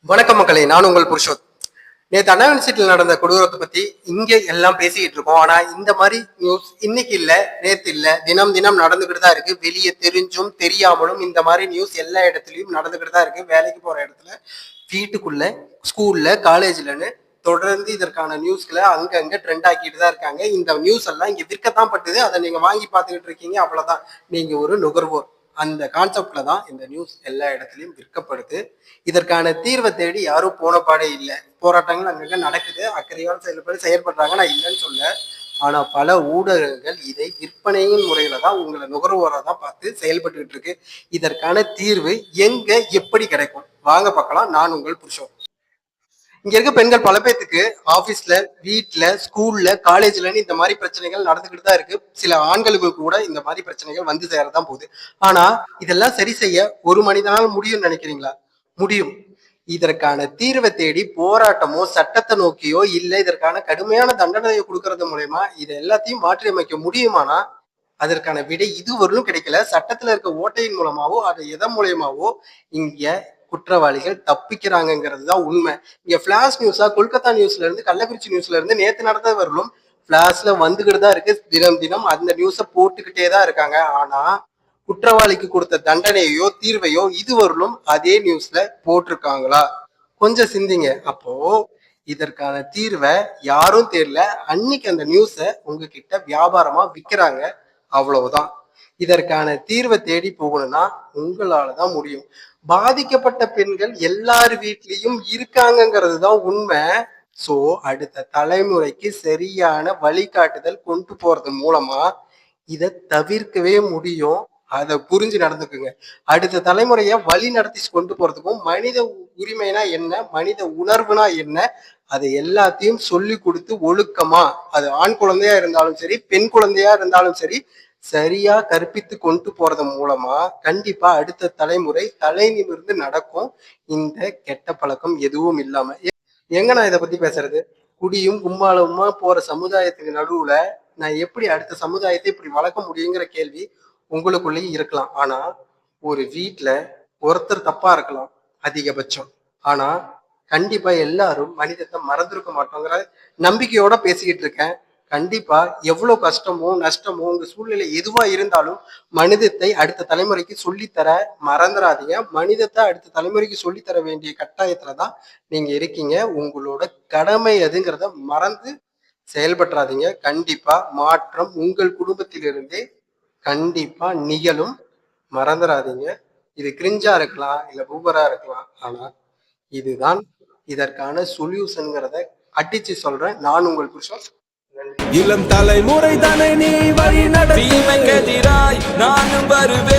வணக்கம் மக்களே, நான் உங்கள் புருஷோத். நேற்று அண்ணா யூனிவர்சிட்டியில் நடந்த கொடூரத்தை பத்தி இங்க எல்லாம் பேசிக்கிட்டு இருக்கோம். ஆனா இந்த மாதிரி நியூஸ் இன்னைக்கு இல்ல, நேத்து இல்ல, தினம் தினம் நடந்துகிட்டு தான் இருக்கு. வெளியே தெரிஞ்சும் தெரியாமலும் இந்த மாதிரி நியூஸ் எல்லா இடத்துலயும் நடந்துகிட்டு தான் இருக்கு. வேலைக்கு போற இடத்துல, வீட்டுக்குள்ள, ஸ்கூல்ல, காலேஜ்லன்னு தொடர்ந்து இதற்கான நியூஸ்களை அங்கங்க ட்ரெண்ட் ஆக்கிட்டு தான் இருக்காங்க. இந்த நியூஸ் எல்லாம் இங்க விற்கத்தான் பட்டுது. அதை நீங்க வாங்கி பார்த்துக்கிட்டு இருக்கீங்க, அவ்வளவுதான். நீங்க ஒரு நுகர்வோர். அந்த கான்செப்ட்ல தான் இந்த நியூஸ் எல்லா இடத்துலயும் விற்கப்படுது. இதற்கான தீர்வை தேடி யாரும் போன பாடே இல்லை. போராட்டங்கள் அங்கங்க நடக்குது, அக்கறையோடு செயல்படுறாங்க, நான் இல்லைன்னு சொல்ல. ஆனா பல ஊடகங்கள் இதை விற்பனையின் முறையில தான் உங்களை நுகர்வோரை தான் பார்த்து செயல்பட்டுக்கிட்டு இருக்கு. இதற்கான தீர்வு எங்க எப்படி கிடைக்கும் வாங்க பார்க்கலாம். நான் உங்கள் புருஷன். இங்க இருக்க பெண்கள் பல பேத்துக்கு ஆபீஸ்ல, வீட்டுல, ஸ்கூல்ல, காலேஜ்லன்னு இந்த மாதிரி பிரச்சனைகள் நடந்துகிட்டு தான் இருக்கு. சில ஆண்களுக்கு கூட இந்த மாதிரி பிரச்சனைகள் வந்து சேரதான் போகுது. ஆனா இதெல்லாம் சரி செய்ய ஒரு மனிதனால் முடியும்னு நினைக்கிறீங்களா? முடியும். இதற்கான தீர்வை தேடி போராட்டமோ, சட்டத்தை நோக்கியோ, இல்ல இதற்கான கடுமையான தண்டனையை கொடுக்கறது மூலயமா இதை எல்லாத்தையும் மாற்றி அமைக்க முடியுமானா அதற்கான விடை இதுவரையிலும் கிடைக்கல. சட்டத்துல இருக்க ஓட்டையின் மூலமாவோ அது எதன் மூலியமாவோ இங்க குற்றவாளிகள் தப்பிக்கிறாங்கிறது தான் உண்மை. இங்க பிளாஷ் நியூஸா, கொல்கத்தா நியூஸ்ல இருந்து, கள்ளக்குறிச்சி நியூஸ்ல இருந்து நேத்து நடந்த வரலும் பிளாஷ்ல வந்துகிட்டு தான் இருக்கு. தினம் தினம் அந்த நியூஸை போட்டுக்கிட்டே தான் இருக்காங்க. ஆனா குற்றவாளிக்கு கொடுத்த தண்டனையோ தீர்வையோ இதுவரையிலும் அதே நியூஸ்ல போட்டிருக்காங்களா? கொஞ்சம் சிந்திங்க. அப்போ இதற்கான தீர்வை யாரும் தெரியல. அன்னைக்கு அந்த நியூஸை உங்ககிட்ட வியாபாரமா விற்கிறாங்க, அவ்வளவுதான். இதற்கான தீர்வை தேடி போகணும்னா உங்களாலதான் முடியும். பாதிக்கப்பட்ட பெண்கள் எல்லார் வீட்லயும் இருக்காங்கிறது தான் உண்மை. சோ அடுத்த தலைமுறைக்கு சரியான வழிகாட்டுதல் கொண்டு போறது மூலமா இதை தவிர்க்கவே முடியும். அதை புரிஞ்சு நடந்துக்குங்க. அடுத்த தலைமுறைய வழி நடத்தி கொண்டு போறதுக்கும் மனித உரிமைனா என்ன, மனித உணர்வுனா என்ன, அதை எல்லாத்தையும் சொல்லி கொடுத்து ஒழுக்கமா, அது ஆண் குழந்தையா இருந்தாலும் சரி, பெண் குழந்தையா இருந்தாலும் சரி, சரியா கற்பித்து கொண்டு போறது மூலமா கண்டிப்பா அடுத்த தலைமுறை தலை நிமிர்ந்து நடக்கும். இந்த கெட்ட பழக்கம் எதுவும் இல்லாம. எங்க நான் இதை பத்தி பேசுறது? குடியும் கும்மாளமா போற சமுதாயத்துக்கு நடுவுல நான் எப்படி அடுத்த சமுதாயத்தை இப்படி வளர்க்க முடியுங்கிற கேள்வி உங்களுக்குள்ளேயும் இருக்கலாம். ஆனா ஒரு வீட்டுல ஒருத்தர் தப்பா இருக்கலாம் அதிகபட்சம். ஆனா கண்டிப்பா எல்லாரும் மனிதத்தை மறந்துருக்க மாட்டோங்கிற நம்பிக்கையோட பேசிக்கிட்டு இருக்கேன். கண்டிப்பா எவ்வளவு கஷ்டமோ நஷ்டமோ உங்க சூழ்நிலை எதுவா இருந்தாலும் மனிதத்தை அடுத்த தலைமுறைக்கு சொல்லித்தர மறந்துடாதீங்க. மனிதத்தை அடுத்த தலைமுறைக்கு சொல்லித்தர வேண்டிய கட்டாயத்துலதான் நீங்க இருக்கீங்க. உங்களோட கடமை எதுங்கிறத மறந்து செயல்பட்டுறாதீங்க. கண்டிப்பா மாற்றம் உங்கள் குடும்பத்திலிருந்தே கண்டிப்பா நிகழும், மறந்துடாதீங்க. இது கிரிஞ்சா இருக்கலாம், இல்ல பூபரா இருக்கலாம், ஆனா இதுதான் இதற்கான சொல்யூஷன்ங்கிறத அடிச்சு சொல்றேன். நான் உங்கள் புருஷன். இளம் தலைமுறை தானே நீ வழி நடத்தி நானும் வருவேன்.